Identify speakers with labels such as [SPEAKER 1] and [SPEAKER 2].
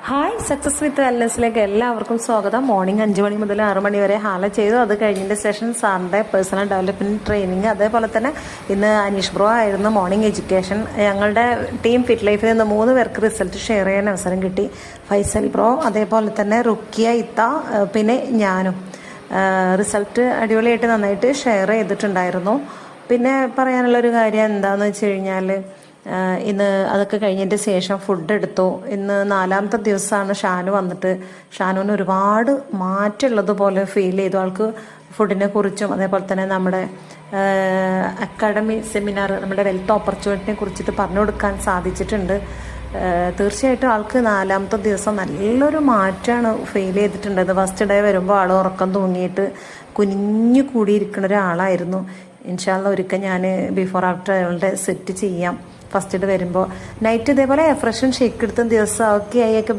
[SPEAKER 1] Hi success with വെൽനെസ്സിലേക്ക് എല്ലാവർക്കും സ്വാഗതം. Morning 5 മണി മുതൽ 6 മണി വരെ ഹാല ചെയ്തു. അത് കഴിഞ്ഞതിൻ്റെ ശേഷം സാറിൻ്റെ പേഴ്സണൽ ഡെവലപ്മെൻറ്റ് ട്രെയിനിങ്, അതേപോലെ തന്നെ ഇന്ന് അനീഷ് ബ്രോ ആയിരുന്നു മോർണിംഗ് എഡ്യൂക്കേഷൻ. ഞങ്ങളുടെ ടീം ഫിറ്റ് ലൈഫിൽ നിന്ന് 3 പേർക്ക് റിസൾട്ട് ഷെയർ ചെയ്യാൻ അവസരം കിട്ടി. ഫൈസൽ ബ്രോ, അതേപോലെ തന്നെ റുക്കിയ ഇത്ത, പിന്നെ ഞാനും. റിസൾട്ട് അടിപൊളിയായിട്ട് നന്നായിട്ട് ഷെയർ ചെയ്തിട്ടുണ്ടായിരുന്നു. പിന്നെ പറയാനുള്ളൊരു കാര്യം എന്താണെന്ന് വെച്ച് കഴിഞ്ഞാൽ, ഇന്ന് അതൊക്കെ കഴിഞ്ഞതിൻ്റെ ശേഷം ഫുഡ് എടുത്തു. ഇന്ന് 4ാമത്തെ ദിവസമാണ് ഷാനു വന്നിട്ട്. ഷാനുവിന് ഒരുപാട് മാറ്റമുള്ളതുപോലെ ഫീൽ ചെയ്തു. ആൾക്ക് ഫുഡിനെ കുറിച്ചും അതേപോലെ തന്നെ നമ്മുടെ അക്കാഡമി സെമിനാർ, നമ്മുടെ വെൽത്ത് ഓപ്പർച്യൂണിറ്റിനെ കുറിച്ചിട്ട് പറഞ്ഞു കൊടുക്കാൻ സാധിച്ചിട്ടുണ്ട്. തീർച്ചയായിട്ടും ആൾക്ക് 4ാമത്തെ ദിവസം നല്ലൊരു മാറ്റമാണ് ഫീൽ ചെയ്തിട്ടുണ്ടത്. ഫസ്റ്റ് ഡേ വരുമ്പോൾ ആൾ ഉറക്കം തൂങ്ങിയിട്ട് കുനിഞ്ഞു കൂടിയിരിക്കുന്ന ഒരാളായിരുന്നു. ഇൻഷാല്ല ഒരിക്കൽ ഞാൻ ബിഫോർ ആഫ്റ്റർ അയാളുടെ സെറ്റ് ചെയ്യാം. ഫസ്റ്റ് ഡേ വരുമ്പോൾ നൈറ്റ് ഇതേപോലെ ഫ്രഷും ഷേക്ക് എടുത്ത ദിവസം ഓക്കെ ആയൊക്കെ.